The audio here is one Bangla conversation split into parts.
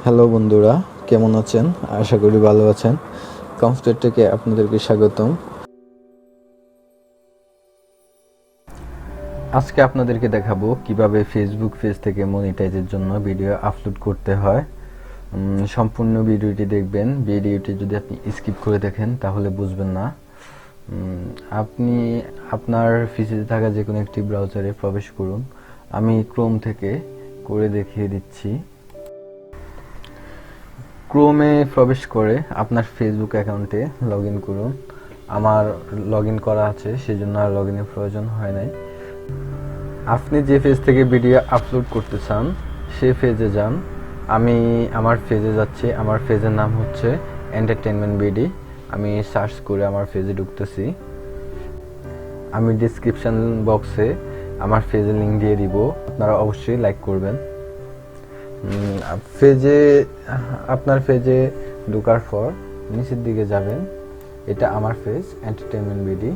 হ্যালো বন্ধুরা, কেমন আছেন? আশা করি ভালো আছেন। কমফোর্ট থেকে আপনাদেরকে স্বাগতম। আজকে আপনাদেরকে দেখাবো কিভাবে ফেসবুক পেজ থেকে মনিটাইজের জন্য ভিডিও আপলোড করতে হয়। সম্পূর্ণ ভিডিওটি দেখবেন। ভিডিওটি যদি আপনি স্কিপ করে দেখেন তাহলে বুঝবেন না। আপনি আপনার পিসিতে থাকা যে কোনো একটি ব্রাউজারে প্রবেশ করুন। আমি ক্রোম থেকে করে দেখিয়ে দিচ্ছি। ক্রোমে প্রবেশ করে আপনার ফেসবুক অ্যাকাউন্টে লগ ইন করুন। আমার লগ ইন করা আছে, সেজন্য আর লগ ইনের প্রয়োজন হয় নাই। আপনি যে পেজ থেকে ভিডিও আপলোড করতে চান সেই পেজে যান। আমি আমার পেজে যাচ্ছি। আমার পেজের নাম হচ্ছে এন্টারটেইনমেন্ট বিডি। আমি সার্চ করে আমার পেজে ঢুকতেছি। আমি ডেসক্রিপশন বক্সে আমার পেজের লিঙ্ক দিয়ে দিব, আপনারা অবশ্যই লাইক করবেন। আপনার পেজে ঢোকার পর নিচের দিকে যাবেন। এটা আমার পেজ এন্টারটেইনমেন্ট বিডি।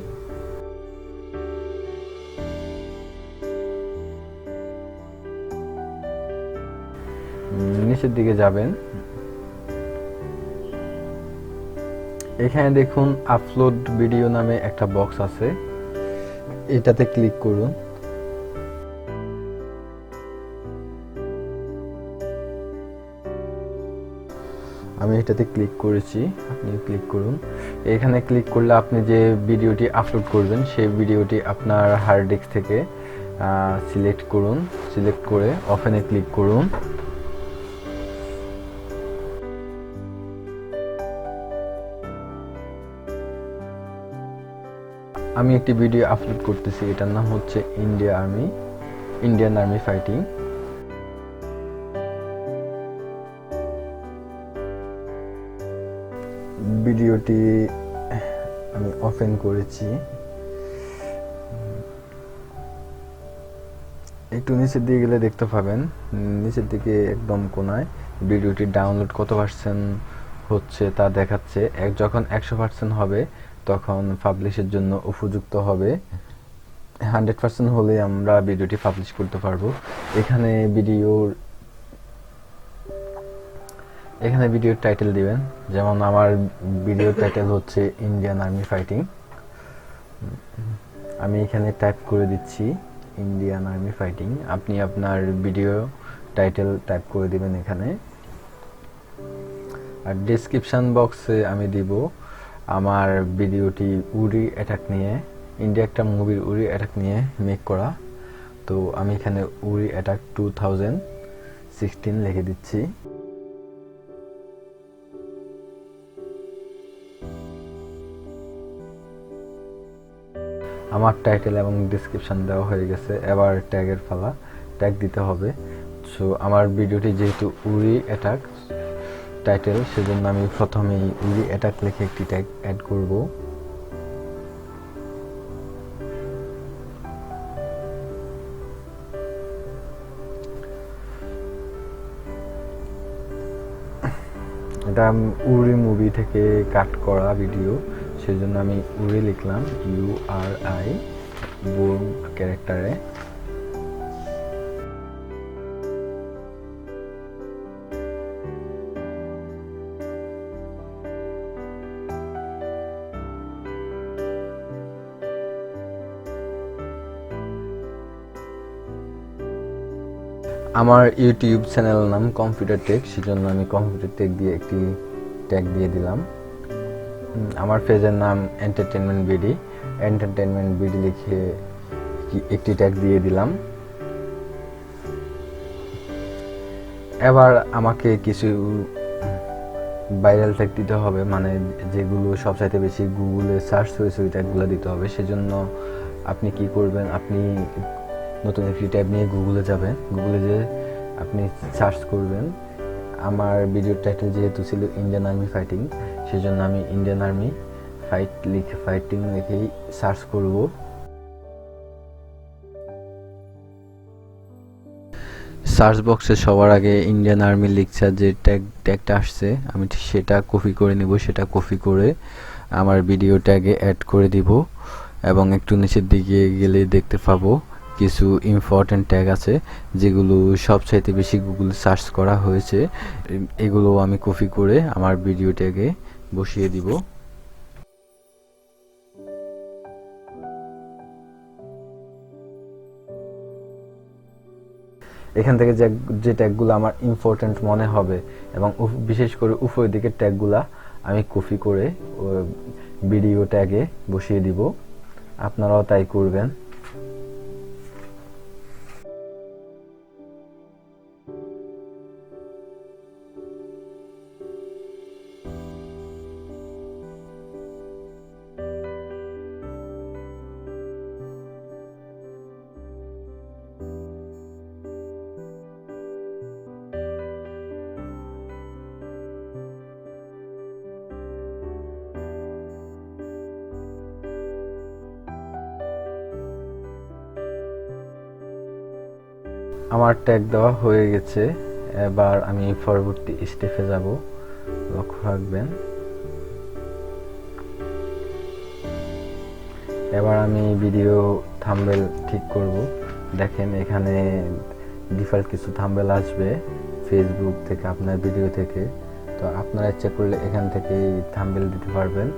নিচের দিকে যাবেন, এখানে দেখুন আপলোড ভিডিও নামে একটা বক্স আছে, এটাতে ক্লিক করুন। আমি এটাতে ক্লিক করেছি, আপনি ক্লিক করুন। এখানে ক্লিক করলে আপনি যে ভিডিওটি আপলোড করবেন সেই ভিডিওটি আপনার হার্ড ডিস্ক থেকে সিলেক্ট করুন। সিলেক্ট করে ওপেনে ক্লিক করুন। আমি একটি ভিডিও আপলোড করতেছি, এটার নাম হচ্ছে ইন্ডিয়ান আর্মি ফাইটিং। ভিডিওটি আমি ওপেন করেছি। একটু নিচের দিকে গেলে দেখতে পাবেন, নিচের দিকে একদম কোনায় ভিডিওটি ডাউনলোড কত পার্সেন্ট হচ্ছে তা দেখাচ্ছে। যখন 100% হবে তখন পাবলিশের জন্য উপযুক্ত হবে। 100% হলে আমরা ভিডিওটি পাবলিশ করতে পারবো। এখানে ভিডিওর টাইটেল দিবেন, যেমন আমার ভিডিওর টাইটেল হচ্ছে ইন্ডিয়ান আর্মি ফাইটিং। আমি এখানে টাইপ করে দিচ্ছি ইন্ডিয়ান আর্মি ফাইটিং। আপনি আপনার ভিডিও টাইটেল টাইপ করে দিবেন এখানে। আর ডেসক্রিপশন বক্সে আমি দিব আমার ভিডিওটি উরি অ্যাটাক নিয়ে, ইন্ডিয়া একটা মুভির উরি অ্যাটাক নিয়ে মেক করা। তো আমি এখানে উরি অ্যাটাক 2016 লিখে দিচ্ছি। আমার টাইটেল এবং ডেসক্রিপশন দেওয়া হয়ে গেছে। এবার ট্যাগের পালা, ট্যাগ দিতে হবে। সো আমার ভিডিওটি যেহেতু উরি অ্যাটাক টাইটেল, সেজন্য আমি প্রথমেই উরি অ্যাটাক লিখে একটি ট্যাগ অ্যাড করব। এটা উরি মুভি থেকে কাট করা ভিডিও, সেজন্য আমি উরি লিখলাম URI বোল্ড ক্যারেক্টারে। আমার ইউটিউব চ্যানেল নাম কম্পিউটার টেক, সেজন্য আমি কম্পিউটার টেক দিয়ে একটি ট্যাগ দিয়ে দিলাম। আমার পেজের নাম এন্টারটেইনমেন্ট বিডি লিখে একটি ট্যাগ দিয়ে দিলাম। এবার আমাকে কিছু ভাইরাল ট্যাগ দিতে হবে, মানে যেগুলো সবচাইতে বেশি গুগলে সার্চ হয়েছে ওই ট্যাগগুলো দিতে হবে। সেজন্য আপনি কি করবেন, আপনি নতুন একটি ট্যাব নিয়ে গুগলে যাবেন। গুগলে যেয়ে আপনি সার্চ করবেন। আমার ভিডিওর টাইটেল যেহেতু ছিল ইন্ডিয়ান আর্মি ফাইটিং, সেজন্য আমি ইন্ডিয়ান আর্মি ফাইটিং লিখেই সার্চ করব। সার্চ বক্সে সবার আগে ইন্ডিয়ান আর্মি লিখছে যে ট্যাগটা আসছে, আমি সেটা কপি করে নিব। সেটা কপি করে আমার ভিডিও ট্যাগে অ্যাড করে দিব এবং একটু নিচের দিকে গেলে দেখতে পাবো কিছু ইম্পর্টেন্ট ট্যাগ আছে যেগুলো সবচাইতে বেশি গুগল সার্চ করা হয়েছে, এগুলো আমি কপি করে আমার ভিডিও ট্যাগে বসিয়ে দিব। এখান থেকে যে ট্যাগগুলো আমার ইম্পর্টেন্ট মনে হবে এবং বিশেষ করে উপরের দিকের ট্যাগগুলা আমি কপি করে ভিডিও ট্যাগে বসিয়ে দিব। আপনারাও তাই করবেন। আমার ট্যাগ দেওয়া হয়ে গেছে, এবার আমি পরবর্তী স্টেপে যাব, লক্ষ্য রাখবেন। এবার আমি ভিডিও থাম্বনেল ঠিক করব। দেখেন এখানে ডিফল্ট কিছু থাম্বনেল আসবে ফেসবুক থেকে, আপনার ভিডিও থেকে। তো আপনারা ইচ্ছা করলে এখান থেকে থাম্বনেল দিতে পারবেন।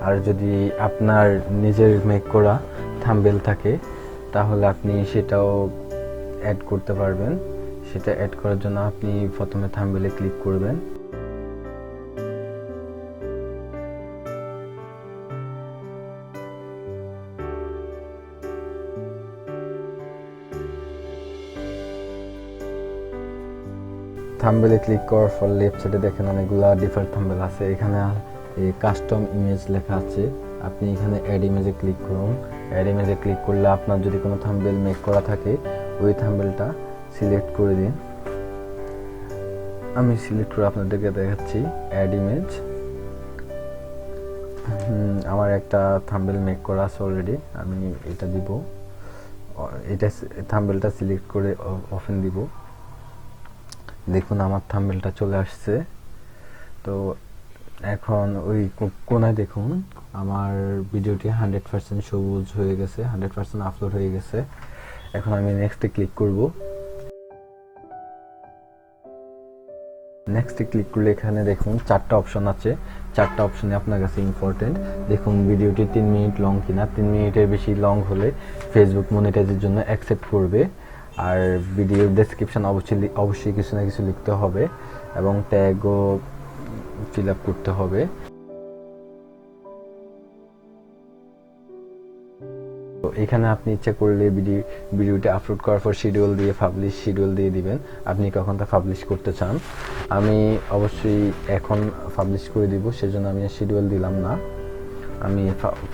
আর যদি আপনার নিজের মেক করা থাম্বনেল থাকে তাহলে আপনি সেটাও অ্যাড করতে পারবেন। সেটা অ্যাড করার জন্য আপনি প্রথমে থাম্বনেলে ক্লিক করবেন। থাম্বনেলে ক্লিক করার পর লেফট সাইডে দেখেন অনেকগুলো ডিফল্ট থাম্বনেল আছে। এখানে কাস্টম ইমেজ লেখা আছে, আপনি এখানে অ্যাড ইমেজে ক্লিক করুন। অ্যাড ইমেজে ক্লিক করলে আপনার যদি কোনো থাম্বনেল মেক করা থাকে ওই থাম্বনেলটা সিলেক্ট করে দিন। আমি সিলেক্ট করে আপনাদেরকে দেখাচ্ছি অ্যাড ইমেজ। আমার একটা থাম্বনেল মেক করা আছে অলরেডি, আমি এটা দিব। এটা থাম্বনেলটা সিলেক্ট করে ওপেন দিব। দেখুন আমার থাম্বনেলটা চলে আসছে। তো এখন ওই কোনায় দেখুন আমার ভিডিওটি 100% সবুজ হয়ে গেছে, 100% আপলোড হয়ে গেছে। এখন আমি নেক্সটে ক্লিক করব। নেক্সটে ক্লিক করলে এখানে দেখুন 4টা অপশন আছে। 4টা অপশনে আপনার কাছে ইম্পর্টেন্ট। দেখুন ভিডিওটি 3 মিনিট লং কিনা। 3 মিনিটের বেশি লং হলে ফেসবুক মনিটাইজের জন্য অ্যাকসেপ্ট করবে। আর ভিডিওর ডেসক্রিপশন অবশ্যই কিছু না কিছু লিখতে হবে এবং ট্যাগও ফিল আপ করতে হবে। তো এখানে আপনি ইচ্ছা করলে ভিডিওটি আপলোড করার পর শিডিউল দিয়ে পাবলিশ শিডিউল দিয়ে দিবেন, আপনি কখন তা পাবলিশ করতে চান। আমি অবশ্যই এখন পাবলিশ করে দিব, সেজন্য আমি শিডিউল দিলাম না, আমি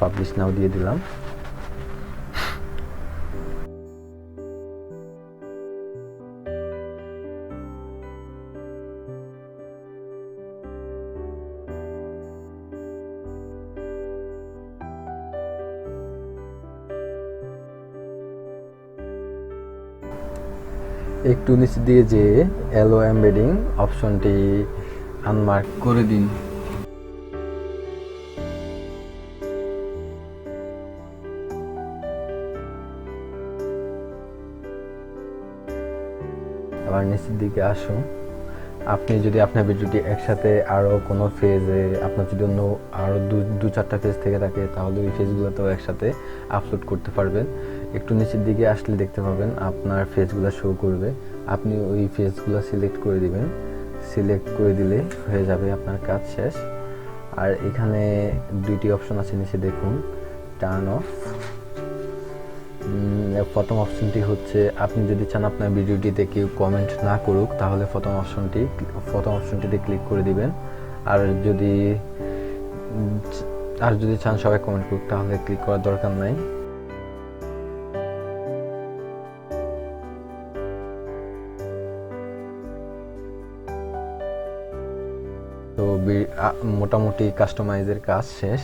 পাবলিশ নাও দিয়ে দিলাম। একটু নিচে দিয়ে যে এলো এমবেডিং অপশনটি আনমার্ক করে দিন। আবার নিচের দিকে আসুন। আপনি যদি আপনার ভিডিওটি একসাথে আরও কোনো ফেজে, আপনার যদি অন্য আরও দু চারটা ফেজ থেকে থাকে তাহলে ওই ফেজগুলোতেও একসাথে আপলোড করতে পারবেন। একটু নিচের দিকে আসলে দেখতে পাবেন আপনার ফেজগুলো শো করবে, আপনি ওই ফেজগুলো সিলেক্ট করে দিবেন। সিলেক্ট করে দিলে হয়ে যাবে আপনার কাজ শেষ। আর এখানে 2টি অপশন আছে নিচে দেখুন, টার্ন অফ। প্রথম অপশনটি হচ্ছে আপনি যদি চান আপনার ভিডিওটিতে কেউ কমেন্ট না করুক তাহলে প্রথম অপশনটিতে ক্লিক করে দিবেন। আর যদি চান সবাই কমেন্ট করুক তাহলে ক্লিক করার দরকার নাই। তো মোটামুটি কাস্টমাইজের কাজ শেষ।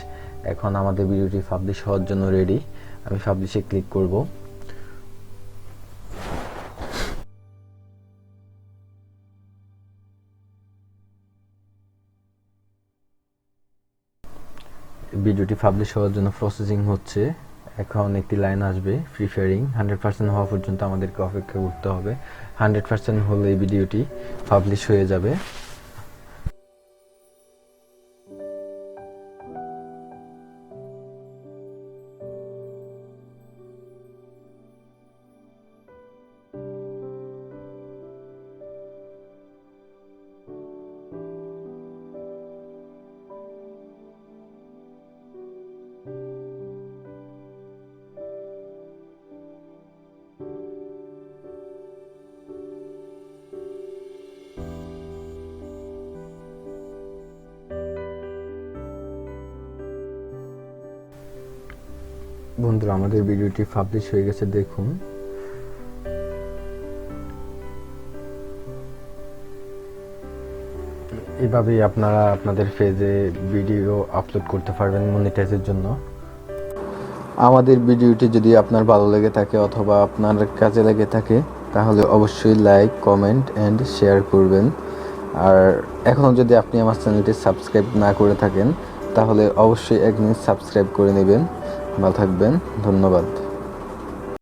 এখন আমাদের ভিডিওটি পাবলিশ হওয়ার জন্য রেডি। আমি পাবলিশে ক্লিক করব। ভিডিওটি পাবলিশ হওয়ার জন্য প্রসেসিং হচ্ছে। এখন একটি লাইন আসবে ফ্রি ফায়ারিং 100% হওয়া পর্যন্ত আমাদেরকে অপেক্ষা করতে হবে। 100% হলে এই ভিডিওটি পাবলিশ হয়ে যাবে। বন্ধুরা, আমাদের ভিডিওটি পাবলিশ হয়ে গেছে, দেখুন। এভাবেই আপনারা আপনাদের পেজে ভিডিও আপলোড করতে পারবেন মনিটাইজের জন্য। আমাদের ভিডিওটি যদি আপনার ভালো লেগে থাকে অথবা আপনার কাজে লেগে থাকে তাহলে অবশ্যই লাইক, কমেন্ট এন্ড শেয়ার করবেন। আর এখনও যদি আপনি আমার চ্যানেলটি সাবস্ক্রাইব না করে থাকেন তাহলে অবশ্যই এক মিনিট সাবস্ক্রাইব করে নেবেন। ভালো থাকবেন, ধন্যবাদ।